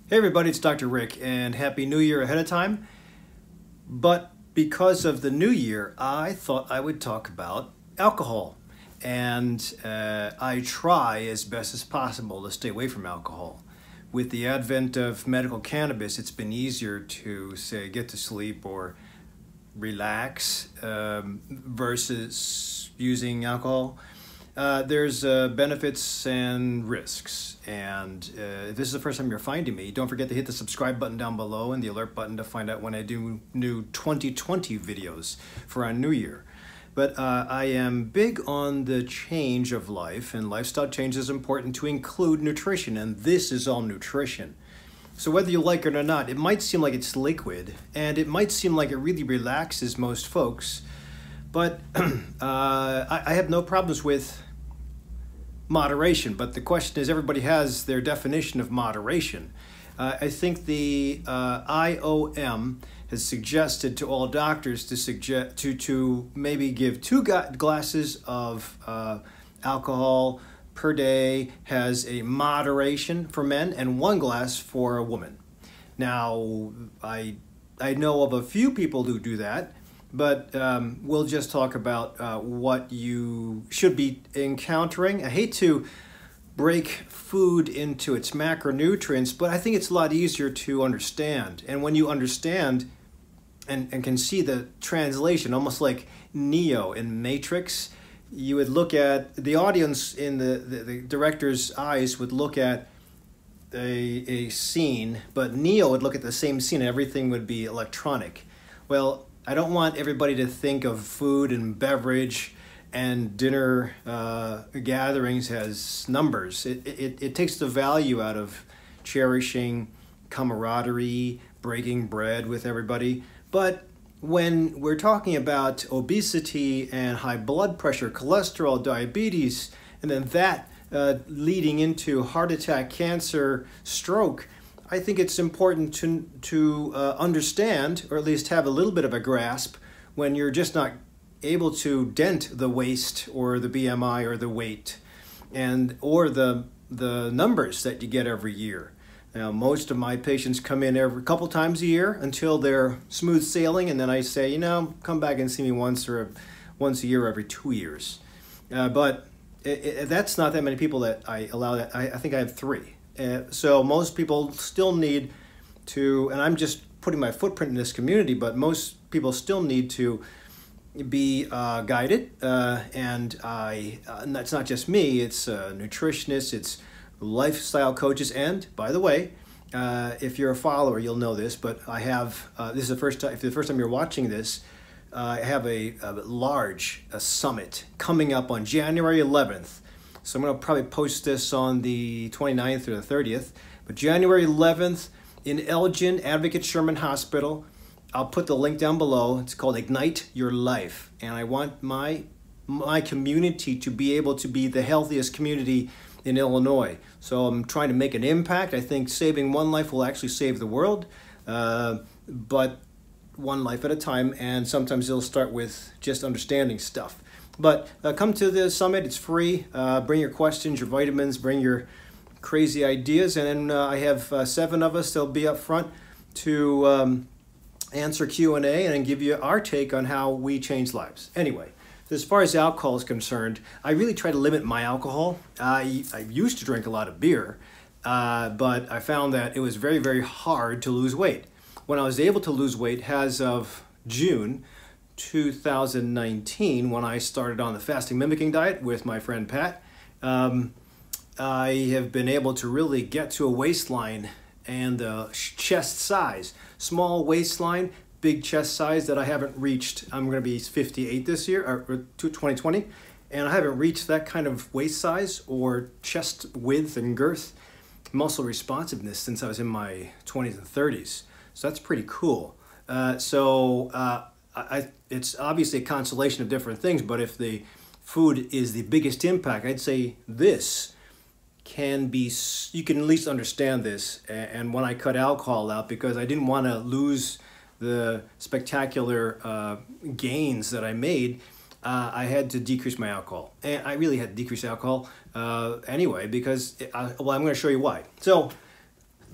Hey everybody, it's Dr. Rick, and Happy New Year ahead of time. But because of the new year, I thought I would talk about alcohol. And I try as best as possible to stay away from alcohol. With the advent of medical cannabis, it's been easier to, say, get to sleep or relax versus using alcohol. There's benefits and risks, and if this is the first time you're finding me, don't forget to hit the subscribe button down below and the alert button to find out when I do new 2020 videos for our new year. But I am big on the change of life, and lifestyle change is important to include nutrition, and this is all nutrition. So whether you like it or not, it might seem like it's liquid, and it might seem like it really relaxes most folks, but I have no problems with moderation, but the question is, everybody has their definition of moderation. I think the IOM has suggested to all doctors to maybe give 2 glasses of alcohol per day has a moderation for men, and 1 glass for a woman. Now, I know of a few people who do that, but we'll just talk about what you should be encountering. I hate to break food into its macronutrients, but I think it's a lot easier to understand. And when you understand and can see the translation, almost like Neo in Matrix, you would look at, the audience in the director's eyes would look at a scene, but Neo would look at the same scene and everything would be electronic. Well, I don't want everybody to think of food and beverage and dinner gatherings as numbers. It takes the value out of cherishing camaraderie, breaking bread with everybody. But when we're talking about obesity and high blood pressure, cholesterol, diabetes, and then that leading into heart attack, cancer, stroke, I think it's important to understand, or at least have a little bit of a grasp, when you're just not able to dent the waist or the BMI or the weight or the numbers that you get every year. Now, most of my patients come in every couple times a year until they're smooth sailing, and then I say, come back and see me once a year every 2 years. But that's not that many people that I allow that. I think I have 3. So most people still need to, and I'm just putting my footprint in this community, but most people still need to be guided. And that's not just me, it's nutritionists, it's lifestyle coaches. And by the way, if you're a follower, you'll know this, but I have, this is the first time, if the first time you're watching this, I have a large summit coming up on January 11th. So I'm going to probably post this on the 29th or the 30th. But January 11th in Elgin, Advocate Sherman Hospital. I'll put the link down below. It's called Ignite Your Life. And I want my community to be able to be the healthiest community in Illinois. So I'm trying to make an impact. I think saving 1 life will actually save the world. But 1 life at a time. And sometimes it'll start with just understanding stuff. But come to the summit, it's free. Bring your questions, your vitamins, bring your crazy ideas. And then I have 7 of us that'll be up front to answer Q&A and give you our take on how we change lives. Anyway, as far as alcohol is concerned, I really try to limit my alcohol. I used to drink a lot of beer, but I found that it was very, very hard to lose weight. When I was able to lose weight, as of June 2019, when I started on the fasting mimicking diet with my friend Pat, I have been able to really get to a waistline and chest size. Small waistline, big chest size that I haven't reached. I'm going to be 58 this year, or 2020, and I haven't reached that kind of waist size or chest width and girth, muscle responsiveness since I was in my 20s and 30s. So that's pretty cool. It's obviously a constellation of different things, but if the food is the biggest impact, I'd say this can be, you can at least understand this. And when I cut alcohol out, because I didn't want to lose the spectacular gains that I made, I had to decrease my alcohol. And I really had to decrease alcohol anyway, because, well, I'm going to show you why. So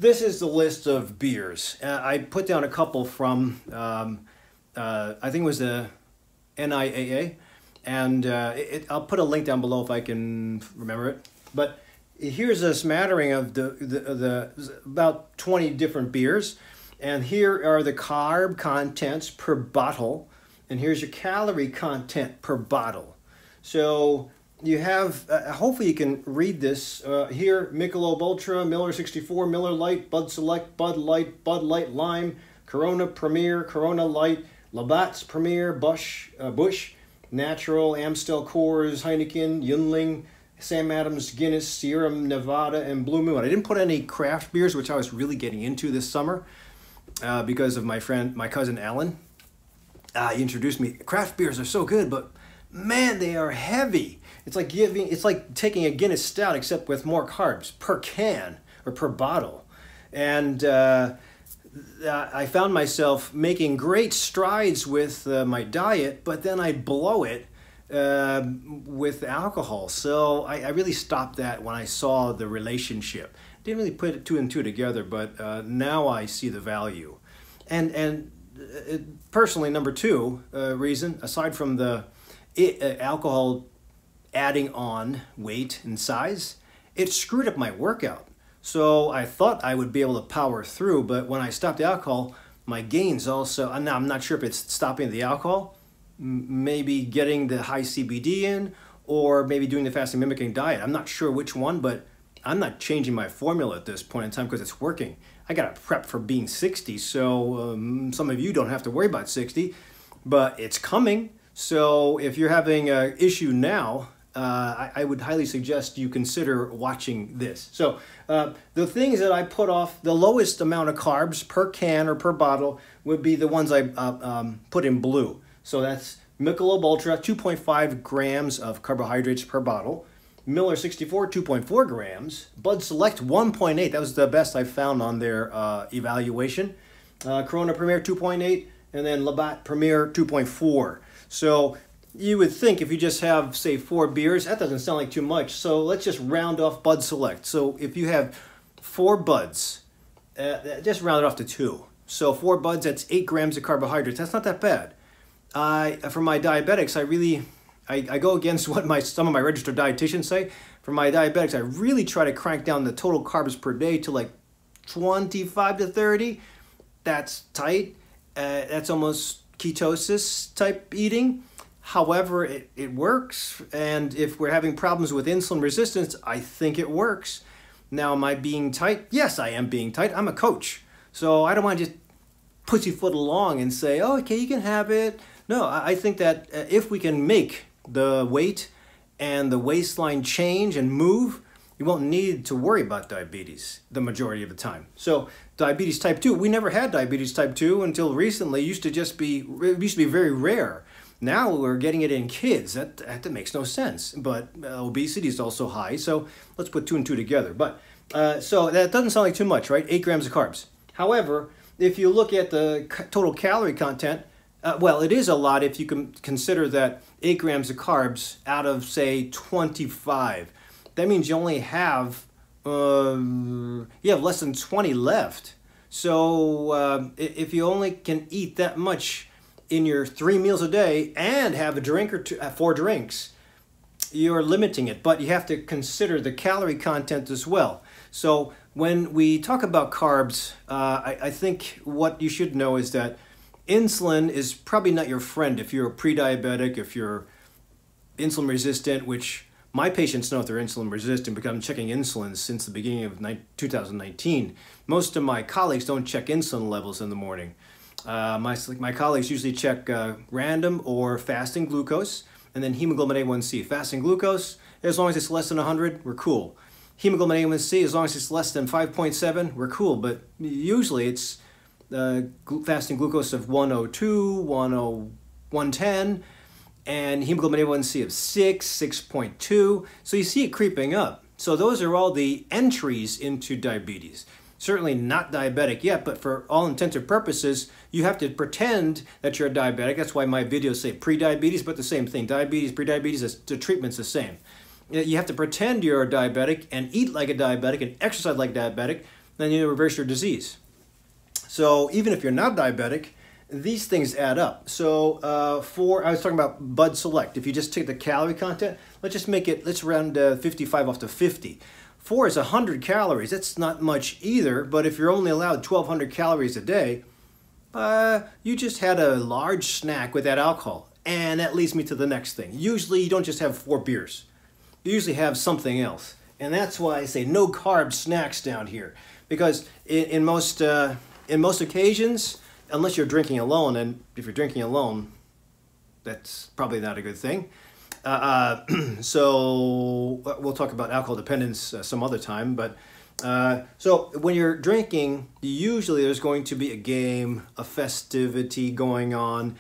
this is the list of beers. I put down a couple from, I think it was the NIAA, and I'll put a link down below if I can remember it. But here's a smattering of the about 20 different beers, and here are the carb contents per bottle, and here's your calorie content per bottle. So you have, hopefully you can read this here: Michelob Ultra, Miller 64, Miller Lite, Bud Select, Bud Light Lime, Corona Premier, Corona Light, Labatt's Premier, Busch, Natural, Amstel Coors, Heineken, Yuengling, Sam Adams, Guinness, Sierra Nevada, and Blue Moon. I didn't put any craft beers, which I was really getting into this summer because of my cousin Alan. He introduced me. Craft beers are so good, but man, they are heavy. It's like taking a Guinness Stout, except with more carbs per can or per bottle. And I found myself making great strides with my diet, but then I'd blow it with alcohol. So I really stopped that when I saw the relationship. Didn't really put two and two together, but now I see the value. And personally, number two reason, aside from the alcohol adding on weight and size, it screwed up my workout. So I thought I would be able to power through, but when I stopped the alcohol, my gains also, now I'm not sure if it's stopping the alcohol, maybe getting the high CBD in, or maybe doing the fasting mimicking diet. I'm not sure which one, but I'm not changing my formula at this point in time because it's working. I got to prep for being 60, so some of you don't have to worry about 60, but it's coming. So if you're having an issue now, I would highly suggest you consider watching this. So the things that I put off, the lowest amount of carbs per can or per bottle would be the ones I put in blue. So that's Michelob Ultra, 2.5 grams of carbohydrates per bottle. Miller 64, 2.4 grams. Bud Select, 1.8. That was the best I found on their evaluation. Corona Premier, 2.8. And then Labatt Premier, 2.4. So you would think if you just have, say, 4 beers, that doesn't sound like too much. So let's just round off Bud Select. So if you have 4 Buds, just round it off to 2. So 4 Buds, that's 8 grams of carbohydrates. That's not that bad. For my diabetics, I go against what some of my registered dietitians say. For my diabetics, I really try to crank down the total carbs per day to like 25 to 30. That's tight. That's almost ketosis type eating. However, it works. And if we're having problems with insulin resistance, I think it works. Now, am I being tight? Yes, I am being tight. I'm a coach. So I don't want to just pussyfoot along and say, oh, okay, you can have it. No, I think that if we can make the weight and the waistline change and move, you won't need to worry about diabetes the majority of the time. So diabetes type 2, we never had diabetes type 2 until recently. It used to be very rare. Now we're getting it in kids. That makes no sense. But obesity is also high, so let's put 2 and 2 together. But so that doesn't sound like too much, right? 8 grams of carbs. However, if you look at the total calorie content, well, it is a lot if you can consider that 8 grams of carbs out of, say, 25. That means you only have less than 20 left. So if you only can eat that much in your 3 meals a day and have a drink or 2, 4 drinks, you're limiting it. But you have to consider the calorie content as well. So when we talk about carbs, I think what you should know is that insulin is probably not your friend if you're a pre-diabetic, if you're insulin resistant, which my patients know if they're insulin resistant because I'm checking insulin since the beginning of 2019. Most of my colleagues don't check insulin levels in the morning. My colleagues usually check random or fasting glucose and then hemoglobin A1C. Fasting glucose, as long as it's less than 100, we're cool. Hemoglobin A1C, as long as it's less than 5.7, we're cool. But usually it's fasting glucose of 102, 110, and hemoglobin A1C of 6, 6.2. So you see it creeping up. So those are all the entries into diabetes. Certainly not diabetic yet, but for all intents and purposes, you have to pretend that you're a diabetic. That's why my videos say pre-diabetes, but the same thing. Diabetes, pre-diabetes, the treatment's the same. You have to pretend you're a diabetic and eat like a diabetic and exercise like a diabetic then you reverse your disease. So even if you're not diabetic, these things add up. So I was talking about Bud Select. If you just take the calorie content, let's round 55 off to 50. 4 is 100 calories. That's not much either, but if you're only allowed 1,200 calories a day, you just had a large snack with that alcohol. And that leads me to the next thing. Usually you don't just have 4 beers. You usually have something else. And that's why I say no carb snacks down here. Because in most occasions, unless you're drinking alone, and if you're drinking alone, that's probably not a good thing. So we'll talk about alcohol dependence some other time. But so when you're drinking, usually there's going to be a game, a festivity going on,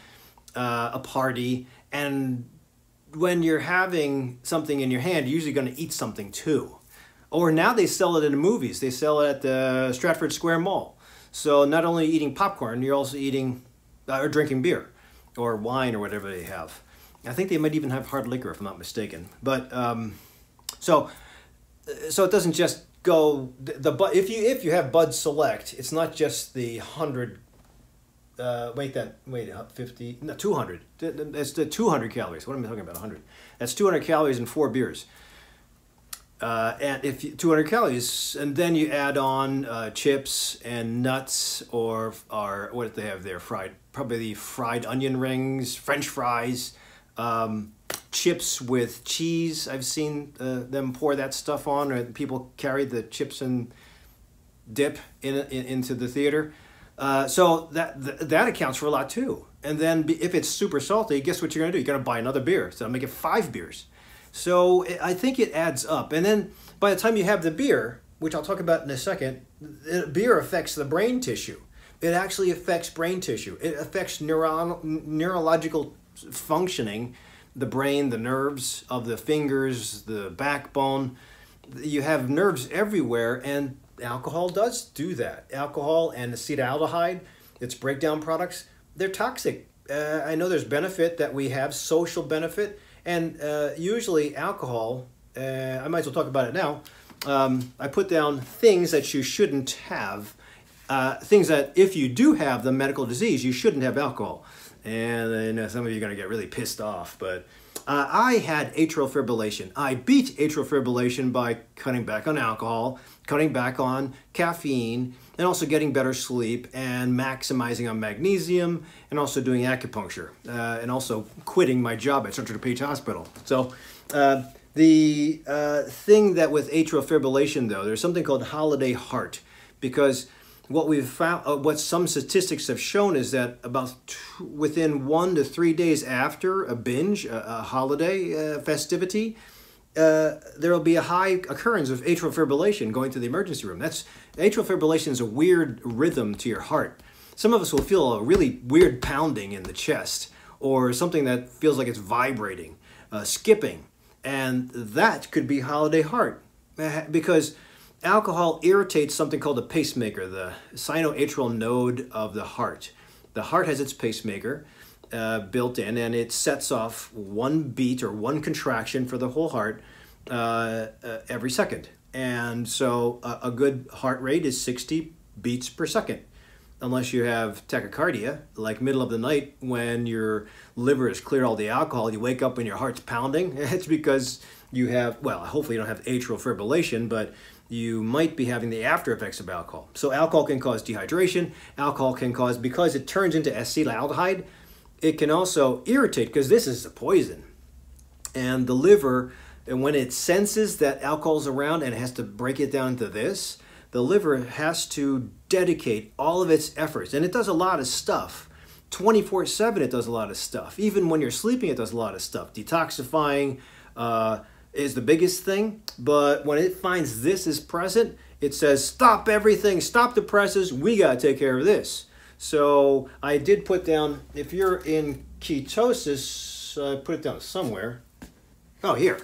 a party, and when you're having something in your hand, you're usually going to eat something too. Or now they sell it in the movies. They sell it at the Stratford Square Mall. So not only eating popcorn, you're also eating or drinking beer or wine or whatever they have. I think they might even have hard liquor if I'm not mistaken. But so it doesn't just go if you have Bud Select, it's not just the 100. 50, no, 200. That's the 200 calories. What am I talking about? 100. That's 200 calories in 4 beers. And if 200 calories, and then you add on chips and nuts, or what do they have there? Probably fried onion rings, French fries, chips with cheese. I've seen them pour that stuff on, or people carry the chips and dip into the theater. So that accounts for a lot too. And then if it's super salty, guess what you're going to do? You're going to buy another beer. So I'll make it 5 beers. So I think it adds up. And then by the time you have the beer, which I'll talk about in a second, beer affects the brain tissue. It actually affects brain tissue. It affects neurological functioning, the brain, the nerves of the fingers, the backbone. You have nerves everywhere, and alcohol does do that. Alcohol and acetaldehyde, its breakdown products, they're toxic. I know there's benefit that we have, social benefit, and usually alcohol, I might as well talk about it now. I put down things that you shouldn't have, things that if you do have the medical disease, you shouldn't have alcohol. And I know some of you are going to get really pissed off, but I had atrial fibrillation. I beat atrial fibrillation by cutting back on alcohol, cutting back on caffeine, and also getting better sleep and maximizing on magnesium, and also doing acupuncture, and also quitting my job at Central DuPage Hospital. So the thing that with atrial fibrillation, though, there's something called holiday heart, because what we've found, what some statistics have shown, is that about within 1 to 3 days after a binge, a holiday festivity, there will be a high occurrence of atrial fibrillation going to the emergency room. Atrial fibrillation is a weird rhythm to your heart. Some of us will feel a really weird pounding in the chest, or something that feels like it's vibrating, skipping, and that could be holiday heart, because alcohol irritates something called a pacemaker, the sinoatrial node of the heart. The heart has its pacemaker built in, and it sets off one beat or one contraction for the whole heart every second. And so a good heart rate is 60 beats per second. Unless you have tachycardia, like middle of the night when your liver has cleared all the alcohol, you wake up and your heart's pounding. It's because you have, well, hopefully you don't have atrial fibrillation, but you might be having the after effects of alcohol. So alcohol can cause dehydration. Alcohol can cause, because it turns into acetaldehyde, it can also irritate, because this is a poison. And the liver, and when it senses that alcohol's around and it has to break it down to this, the liver has to dedicate all of its efforts. And it does a lot of stuff. 24/7 it does a lot of stuff. Even when you're sleeping, it does a lot of stuff. Detoxifying is the biggest thing. But when it finds this is present, it says, stop everything, stop the presses, we got to take care of this. So I did put down, if you're in ketosis, I put it down somewhere. Oh, here.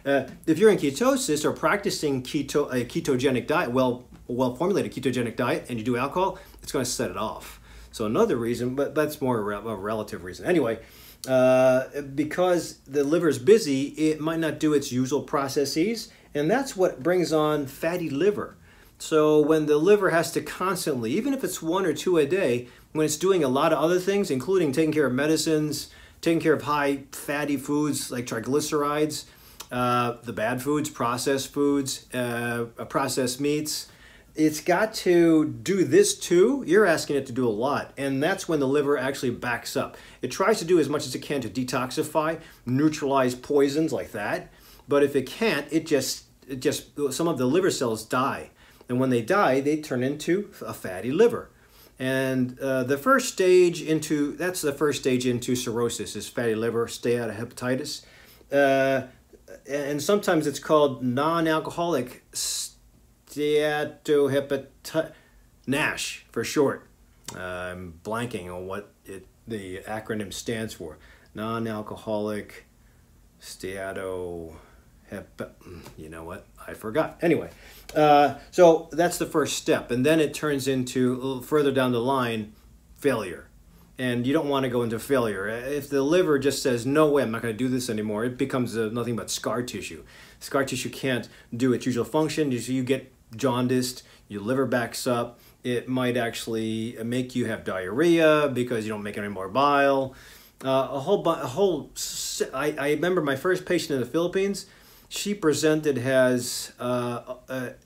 If you're in ketosis or practicing a ketogenic diet, well-formulated ketogenic diet, and you do alcohol, it's going to set it off. So another reason, but that's more a relative reason. Anyway, because the liver is busy, it might not do its usual processes, and that's what brings on fatty liver. So when the liver has to constantly, even if it's 1 or 2 a day, when it's doing a lot of other things, including taking care of medicines, taking care of high fatty foods like triglycerides, the bad foods, processed meats, it's got to do this too. You're asking it to do a lot. And that's when the liver actually backs up. It tries to do as much as it can to detoxify, neutralize poisons like that. But if it can't, it just some of the liver cells die. And when they die, they turn into a fatty liver. And the first stage into cirrhosis is fatty liver, steatohepatitis. And sometimes it's called non-alcoholic steatohepatitis, NASH for short. I'm blanking on what the acronym stands for. Non-alcoholic steatohepatitis. You know what? I forgot. Anyway, so that's the first step. And then it turns into, a little further down the line, failure. And you don't want to go into failure. If the liver just says, no way, I'm not going to do this anymore, it becomes nothing but scar tissue. Scar tissue can't do its usual function. You get jaundiced, your liver backs up. It might actually make you have diarrhea because you don't make any more bile. I remember my first patient in the Philippines, she presented as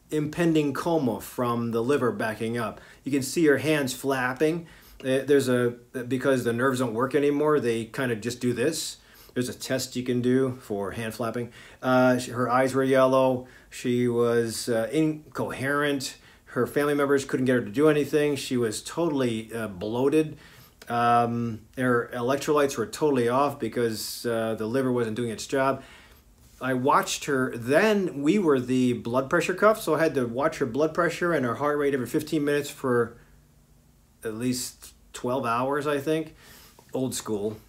impending coma from the liver backing up. You can see her hands flapping. Because the nerves don't work anymore, they kind of just do this. There's a test you can do for hand flapping. Her eyes were yellow. She was incoherent. Her family members couldn't get her to do anything. She was totally bloated. Her electrolytes were totally off because the liver wasn't doing its job. I watched her. Then we were the blood pressure cuff, so I had to watch her blood pressure and her heart rate every 15 minutes for at least 12 hours, I think. Old school.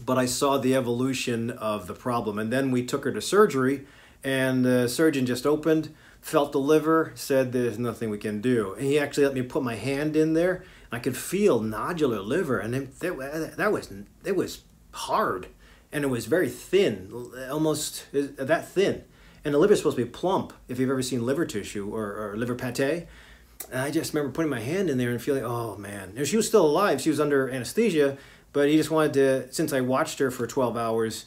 But I saw the evolution of the problem. And then we took her to surgery, and the surgeon just opened, felt the liver, said there's nothing we can do. And he actually let me put my hand in there, and I could feel nodular liver, and it was hard. And it was very thin, almost that thin. And the liver's supposed to be plump, if you've ever seen liver tissue or liver pate. And I just remember putting my hand in there and feeling, oh man. And she was still alive, she was under anesthesia, but he just wanted to, since I watched her for 12 hours,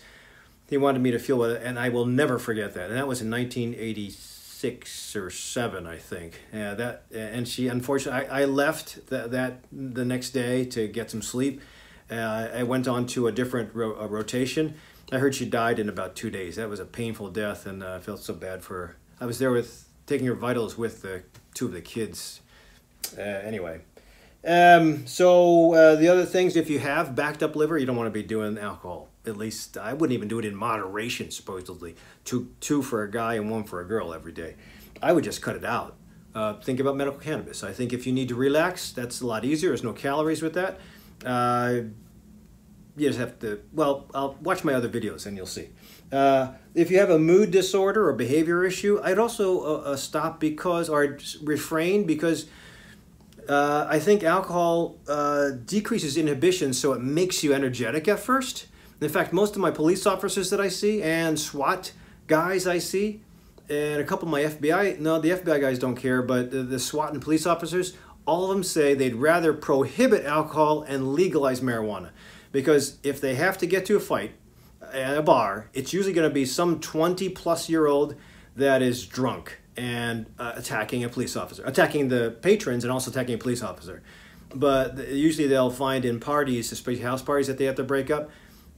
he wanted me to feel it, and I will never forget that. And that was in 1986 or 7, I think. Yeah, and she, unfortunately, I left the next day to get some sleep. I went on to a different rotation. I heard she died in about 2 days. That was a painful death, and I felt so bad for her. I was there taking her vitals with 2 of the kids. Anyway. The other things, if you have backed up liver, you don't want to be doing alcohol. At least I wouldn't even do it in moderation, supposedly. Two for a guy and 1 for a girl every day. I would just cut it out. Think about medical cannabis. I think if you need to relax, that's a lot easier. There's no calories with that. You just have to, well, I'll watch my other videos and you'll see. If you have a mood disorder or behavior issue, I'd also stop or refrain because I think alcohol decreases inhibition, so it makes you energetic at first. In fact, most of my police officers that I see and SWAT guys I see, and a couple of my FBI, no, the FBI guys don't care, but the SWAT and police officers, all of them say they'd rather prohibit alcohol and legalize marijuana. Because if they have to get to a fight at a bar, it's usually going to be some 20-plus-year-old that is drunk and attacking a police officer, attacking the patrons and also attacking a police officer. But usually they'll find in parties, especially house parties that they have to break up,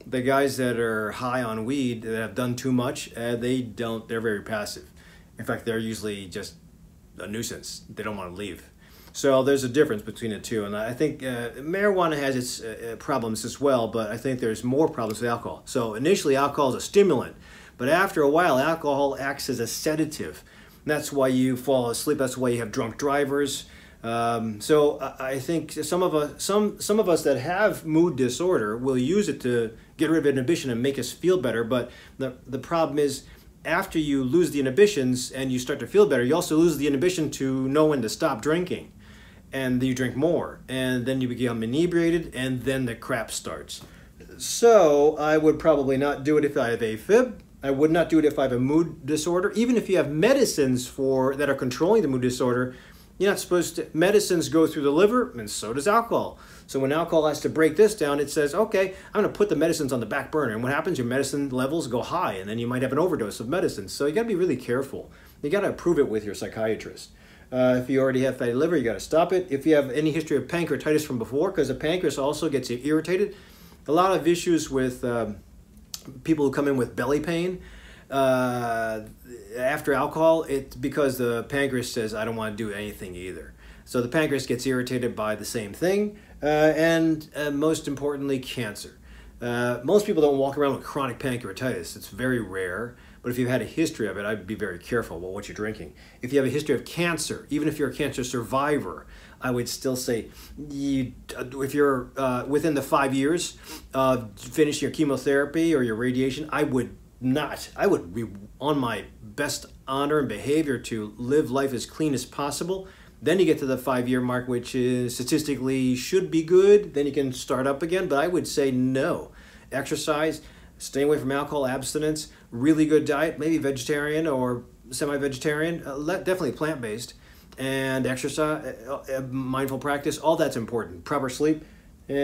the guys that are high on weed, that have done too much, they're very passive. In fact, they're usually just a nuisance. They don't want to leave. So there's a difference between the two. And I think marijuana has its problems as well, but I think there's more problems with alcohol. So initially alcohol is a stimulant, but after a while alcohol acts as a sedative. And that's why you fall asleep. That's why you have drunk drivers. So I think some of us that have mood disorder will use it to get rid of inhibition and make us feel better. But the problem is, after you lose the inhibitions and you start to feel better, you also lose the inhibition to know when to stop drinking. And you drink more. And then you become inebriated, and then the crap starts. So I would probably not do it if I have AFib. I would not do it if I have a mood disorder. Even if you have medicines that are controlling the mood disorder, you're not supposed to. Medicines go through the liver, and so does alcohol. So when alcohol has to break this down, it says, okay, I'm going to put the medicines on the back burner. And what happens? Your medicine levels go high, and then you might have an overdose of medicine. So you got to be really careful. You got to approve it with your psychiatrist. If you already have fatty liver, you got to stop it. If you have any history of pancreatitis from before, because the pancreas also gets irritated, a lot of issues with people who come in with belly pain after alcohol, it's because the pancreas says, I don't want to do anything either. So the pancreas gets irritated by the same thing, and most importantly, cancer. Most people don't walk around with chronic pancreatitis. It's very rare. But if you've had a history of it, I'd be very careful about what you're drinking. If you have a history of cancer, even if you're a cancer survivor, I would still say, if you're within the 5 years of finishing your chemotherapy or your radiation, I would be on my best honor and behavior to live life as clean as possible. Then you get to the 5-year mark, which is statistically should be good. Then you can start up again. But I would say no. Exercise, stay away from alcohol, abstinence, really good diet, maybe vegetarian or semi-vegetarian, definitely plant-based, and exercise, mindful practice, all that's important. Proper sleep.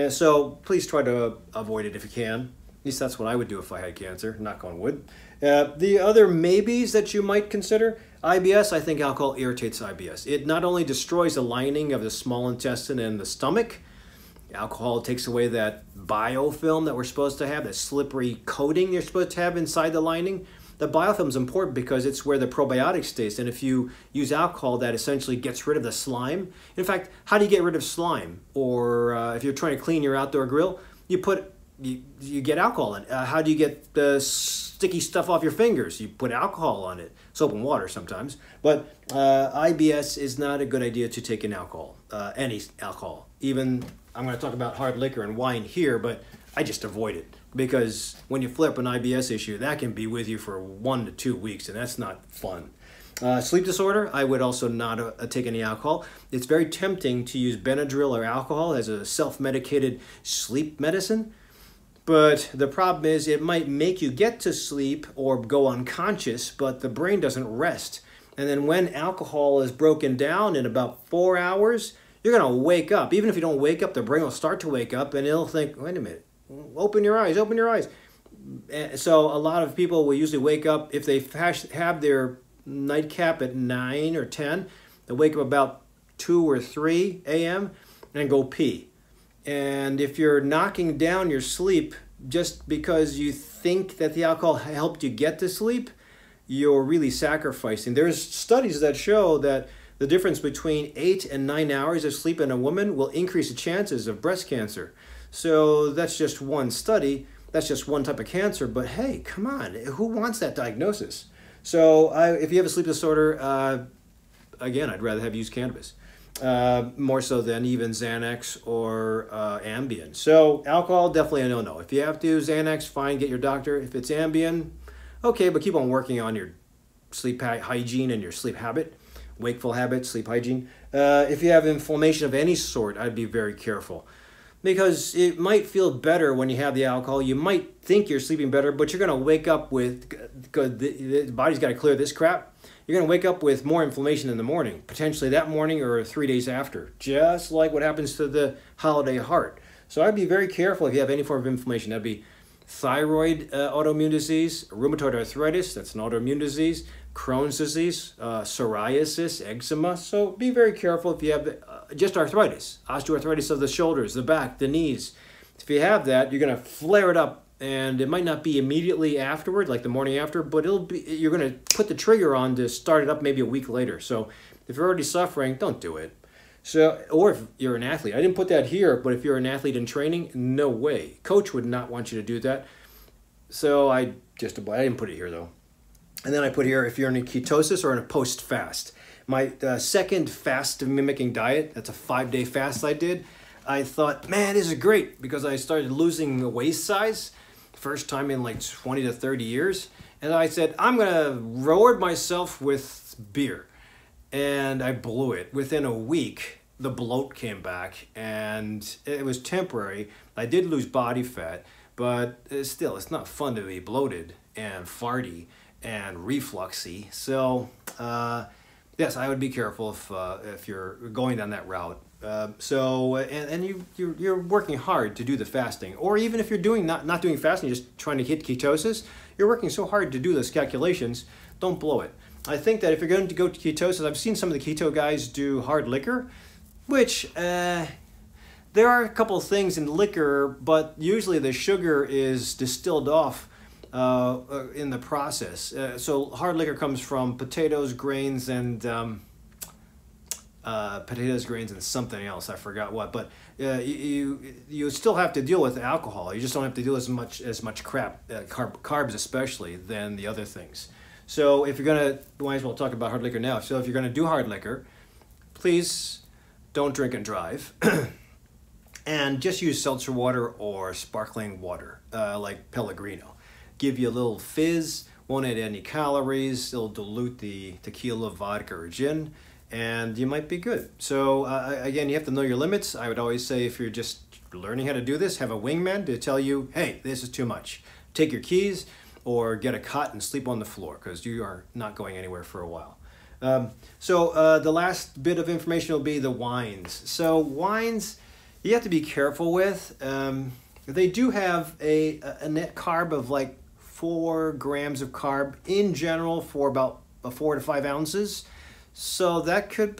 So please try to avoid it if you can. At least that's what I would do if I had cancer, knock on wood. The other maybes that you might consider, IBS, I think alcohol irritates IBS. It not only destroys the lining of the small intestine and the stomach, alcohol takes away that biofilm that we're supposed to have, that slippery coating you're supposed to have inside the lining. The biofilm is important because it's where the probiotic stays. And if you use alcohol, that essentially gets rid of the slime. In fact, how do you get rid of slime? Or if you're trying to clean your outdoor grill, you get alcohol in it. How do you get the sticky stuff off your fingers? You put alcohol on it, soap and water sometimes. But IBS is not a good idea to take in alcohol, any alcohol. Even, I'm going to talk about hard liquor and wine here, but I just avoid it. Because when you flip an IBS issue, that can be with you for 1 to 2 weeks, and that's not fun. Sleep disorder, I would also not take any alcohol. It's very tempting to use Benadryl or alcohol as a self-medicated sleep medicine. But the problem is it might make you get to sleep or go unconscious, but the brain doesn't rest. And then when alcohol is broken down in about 4 hours, you're going to wake up. Even if you don't wake up, the brain will start to wake up and it'll think, wait a minute, open your eyes, open your eyes. So a lot of people will usually wake up, if they have their nightcap at 9 or 10, they'll wake up about 2 or 3 a.m. and go pee. And if you're knocking down your sleep just because you think that the alcohol helped you get to sleep, you're really sacrificing. There's studies that show that the difference between 8 and 9 hours of sleep in a woman will increase the chances of breast cancer. So that's just one study. That's just one type of cancer. But hey, come on. Who wants that diagnosis? So if you have a sleep disorder, again, I'd rather have used cannabis. More so than even Xanax or Ambien. So alcohol, definitely a no-no. If you have to use Xanax, fine, get your doctor. If it's Ambien, okay, but keep on working on your sleep hygiene and your sleep habit, wakeful habit, sleep hygiene. If you have inflammation of any sort, I'd be very careful. Because it might feel better when you have the alcohol. You might think you're sleeping better, but you're going to wake up with, because the body's got to clear this crap, you're going to wake up with more inflammation in the morning, potentially that morning or 3 days after, just like what happens to the holiday heart. So I'd be very careful if you have any form of inflammation. That'd be thyroid autoimmune disease, rheumatoid arthritis, that's an autoimmune disease, Crohn's disease, psoriasis, eczema. So be very careful if you have just arthritis, osteoarthritis of the shoulders, the back, the knees. If you have that, you're going to flare it up, and it might not be immediately afterward, like the morning after, but you're going to put the trigger on to start it up maybe a week later. So if you're already suffering, don't do it. So, or if you're an athlete, I didn't put that here, but if you're an athlete in training, no way. Coach would not want you to do that. So I didn't put it here though. And then I put here if you're in a ketosis or in a post-fast. My second fast mimicking diet, that's a 5-day fast I did. I thought, man, this is great because I started losing the waist size. First time in like 20 to 30 years. And I said, I'm going to reward myself with beer. And I blew it. Within a week, the bloat came back, and it was temporary. I did lose body fat, but still, it's not fun to be bloated. and farty and refluxy. So yes, I would be careful if you're going down that route. You're working hard to do the fasting, or even if you're doing not doing fasting, just trying to hit ketosis, you're working so hard to do those calculations. Don't blow it. I think that if you're going to go to ketosis, I've seen some of the keto guys do hard liquor, which there are a couple of things in liquor, but usually the sugar is distilled off in the process. So hard liquor comes from potatoes, grains, and something else. I forgot what. But you still have to deal with alcohol. You just don't have to deal as much carbs especially, than the other things. So if you're gonna, might as well talk about hard liquor now. So if you're gonna do hard liquor, please don't drink and drive. And just use seltzer water or sparkling water, like Pellegrino. Give you a little fizz, won't add any calories, it'll dilute the tequila, vodka, or gin, and you might be good. So again, you have to know your limits. I would always say, if you're just learning how to do this, have a wingman to tell you, hey, this is too much. Take your keys or get a cot and sleep on the floor, because you are not going anywhere for a while. The last bit of information will be the wines. So wines, you have to be careful with. They do have a net carb of like 4 grams of carb in general for about 4 to 5 ounces. So that could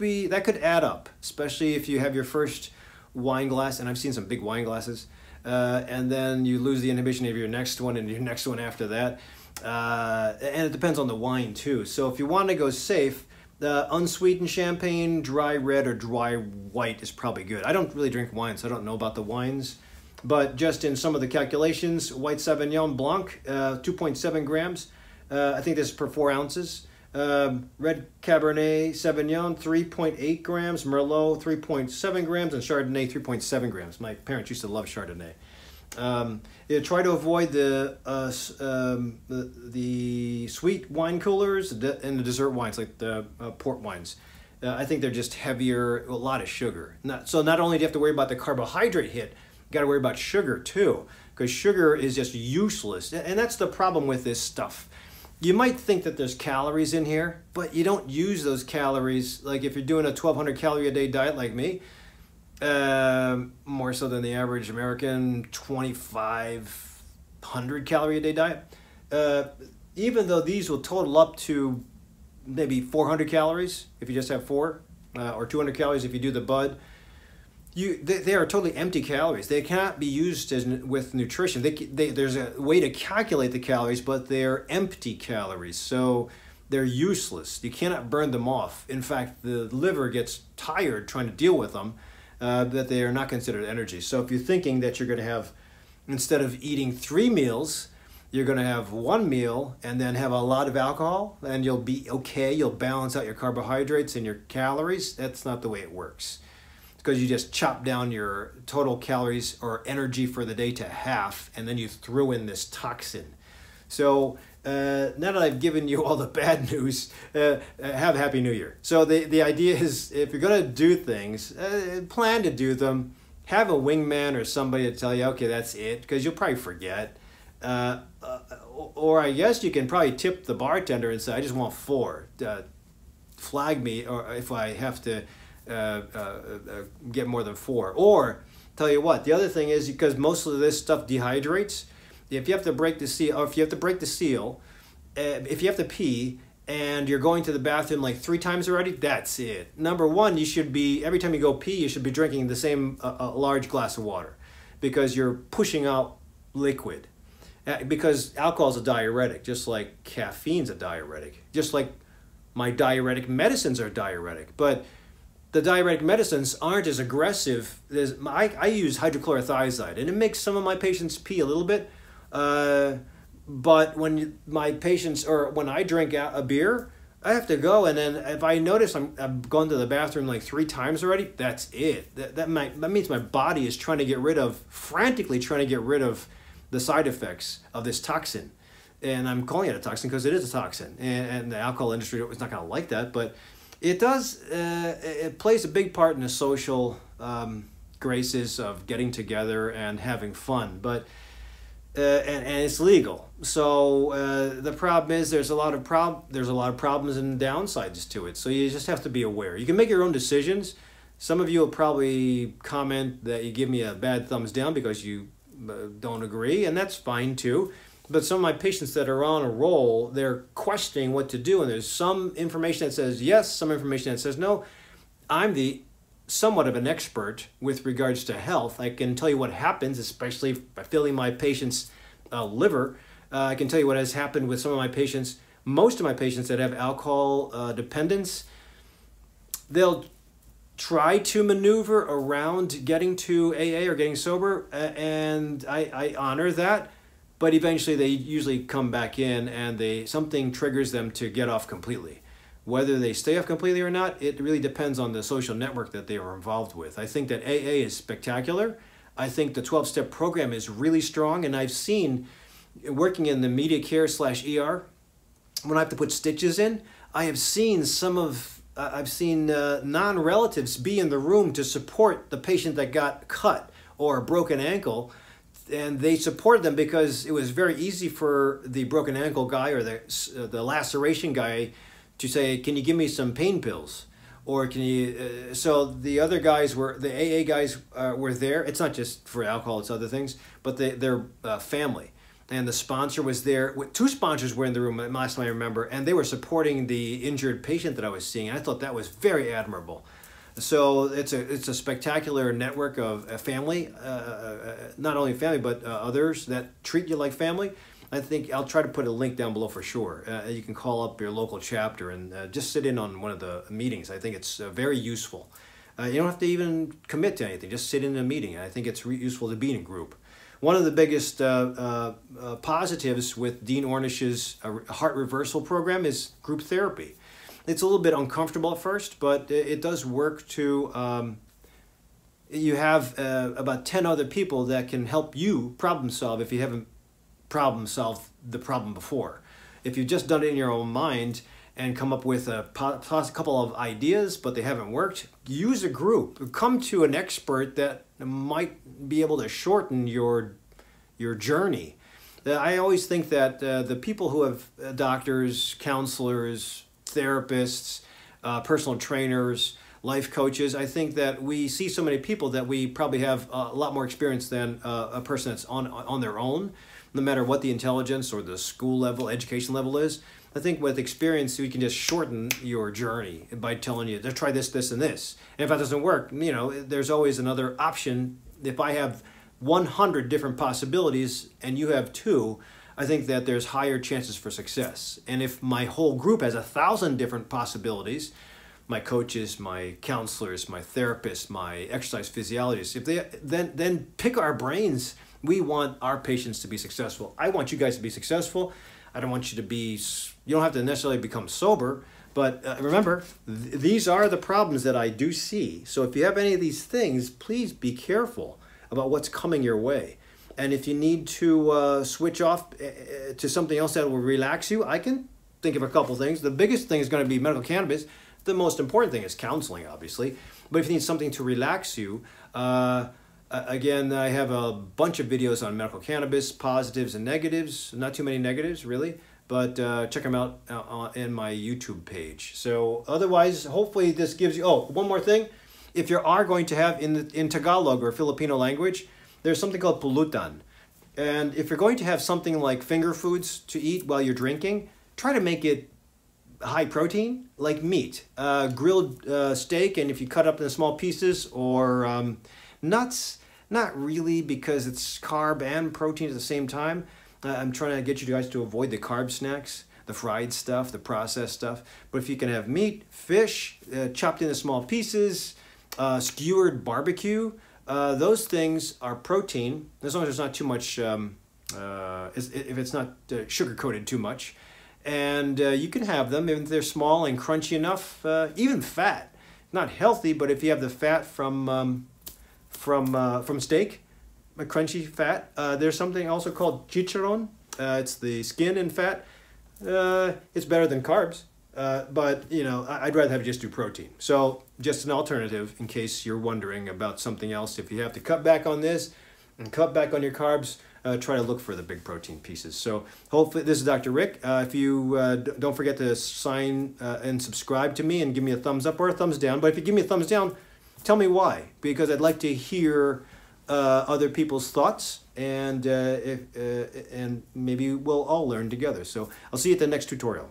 add up, especially if you have your first wine glass, and I've seen some big wine glasses, and then you lose the inhibition of your next one and your next one after that. And it depends on the wine too. So if you want to go safe, unsweetened champagne, dry red or dry white is probably good. I don't really drink wine, so I don't know about the wines. But just in some of the calculations, white Sauvignon Blanc, 2.7 grams. I think this is per 4 ounces. Red Cabernet Sauvignon, 3.8 grams. Merlot, 3.7 grams. And Chardonnay, 3.7 grams. My parents used to love Chardonnay. Try to avoid the sweet wine coolers and the dessert wines, like the port wines. I think they're just heavier, a lot of sugar. So not only do you have to worry about the carbohydrate hit, you got to worry about sugar too, because sugar is just useless. And that's the problem with this stuff. You might think that there's calories in here, but you don't use those calories. Like if you're doing a 1,200 calorie a day diet like me, more so than the average American 2,500 calorie a day diet, even though these will total up to maybe 400 calories if you just have 4, or 200 calories if you do the bud, they are totally empty calories. They cannot be used with nutrition. There's a way to calculate the calories, but they're empty calories, so they're useless. You cannot burn them off. In fact, the liver gets tired trying to deal with them. That they are not considered energy. So if you're thinking that you're going to have, instead of eating 3 meals, you're going to have 1 meal and then have a lot of alcohol, and you'll be okay, you'll balance out your carbohydrates and your calories, that's not the way it works. It's because you just chop down your total calories or energy for the day to half, and then you throw in this toxin. So now that I've given you all the bad news, have a Happy New Year. So the idea is, if you're going to do things, plan to do them. Have a wingman or somebody to tell you, okay, that's it, because you'll probably forget. Or I guess you can probably tip the bartender and say, I just want 4. Flag me, or if I have to get more than 4. Or, tell you what, the other thing is, because most of this stuff dehydrates, if you have to break the seal, or if you have to break the seal, if you have to pee and you're going to the bathroom like 3 times already, that's it. Number 1, you should be, every time you go pee, you should be drinking the same large glass of water, because you're pushing out liquid. Because alcohol is a diuretic, just like caffeine's a diuretic, just like my diuretic medicines are diuretic. But the diuretic medicines aren't as aggressive. I use hydrochlorothiazide, and it makes some of my patients pee a little bit. But when my patients, or when I drink a beer, I have to go, and then if I notice I've gone to the bathroom like 3 times already, that's it. That means my body is frantically trying to get rid of the side effects of this toxin. And I'm calling it a toxin because it is a toxin. And the alcohol industry is not going to like that, but it does, it plays a big part in the social graces of getting together and having fun. But and it's legal. So the problem is there's a lot of problems and downsides to it. So you just have to be aware. You can make your own decisions. Some of you will probably comment that you give me a bad thumbs down because you don't agree, and that's fine too. But some of my patients that are on a roll, they're questioning what to do, and there's some information that says yes, some information that says no. I'm somewhat of an expert with regards to health. I can tell you what happens, especially by filling my patient's liver. I can tell you what has happened with some of my patients. Most of my patients that have alcohol dependence, they'll try to maneuver around getting to AA or getting sober, and I honor that. But eventually they usually come back in and something triggers them to get off completely. Whether they stay off completely or not, it really depends on the social network that they were involved with. I think that AA is spectacular. I think the 12-step program is really strong, and I've seen, working in the media care /ER, when I have to put stitches in, I have seen non-relatives be in the room to support the patient that got cut or a broken ankle, and they supported them because it was very easy for the broken ankle guy or the laceration guy to say, can you give me some pain pills? Or can you, so the other guys the AA guys were there. It's not just for alcohol, it's other things, but their family. And the sponsor was there. Two sponsors were in the room, last time I remember, and they were supporting the injured patient that I was seeing. I thought that was very admirable. So it's a spectacular network of a family, not only family, but others that treat you like family. I think I'll try to put a link down below for sure. You can call up your local chapter and just sit in on one of the meetings. I think it's very useful. You don't have to even commit to anything. Just sit in a meeting. I think it's useful to be in a group. One of the biggest positives with Dean Ornish's heart reversal program is group therapy. It's a little bit uncomfortable at first, but it does work to... you have about 10 other people that can help you problem solve if you haven't problem solved the problem before. If you've just done it in your own mind and come up with a couple of ideas, but they haven't worked, use a group. Come to an expert that might be able to shorten your journey. I always think that the people who have doctors, counselors, therapists, personal trainers, life coaches, I think that we see so many people that we probably have a lot more experience than a person that's on their own, no matter what the intelligence or the school level, education level is. I think with experience, we can just shorten your journey by telling you, try this, this, and this. And if that doesn't work, there's always another option. If I have 100 different possibilities and you have 2, I think that there's higher chances for success. And if my whole group has 1,000 different possibilities, my coaches, my counselors, my therapists, my exercise physiologists, if they then pick our brains. We want our patients to be successful. I want you guys to be successful. I don't want you to be, you don't have to necessarily become sober, but remember, these are the problems that I do see. So if you have any of these things, please be careful about what's coming your way. And if you need to switch off to something else that will relax you, I can think of a couple things. The biggest thing is going to be medical cannabis. The most important thing is counseling, obviously. But if you need something to relax you, again, I have a bunch of videos on medical cannabis, positives and negatives. Not too many negatives, really, but check them out in my YouTube page. So otherwise, hopefully this gives you... Oh, one more thing. If you are going to have, in Tagalog or Filipino language, there's something called pulutan. And if you're going to have something like finger foods to eat while you're drinking, try to make it high protein, like meat. Grilled steak, and if you cut up in small pieces, or nuts. Not really, because it's carb and protein at the same time. I'm trying to get you guys to avoid the carb snacks, the fried stuff, the processed stuff. But if you can have meat, fish, chopped into small pieces, skewered barbecue, those things are protein, as long as there's not too much, if it's not sugar-coated too much. And you can have them if they're small and crunchy enough, even fat. Not healthy, but if you have the fat from steak, a crunchy fat. There's something also called chicharron. It's the skin and fat. It's better than carbs, but I'd rather just do protein. So just an alternative in case you're wondering about something else. If you have to cut back on this and cut back on your carbs, try to look for the big protein pieces. So hopefully, this is Dr. Rick. If you don't forget to sign and subscribe to me and give me a thumbs up or a thumbs down. But if you give me a thumbs down, tell me why, because I'd like to hear other people's thoughts, and maybe we'll all learn together. So I'll see you at the next tutorial.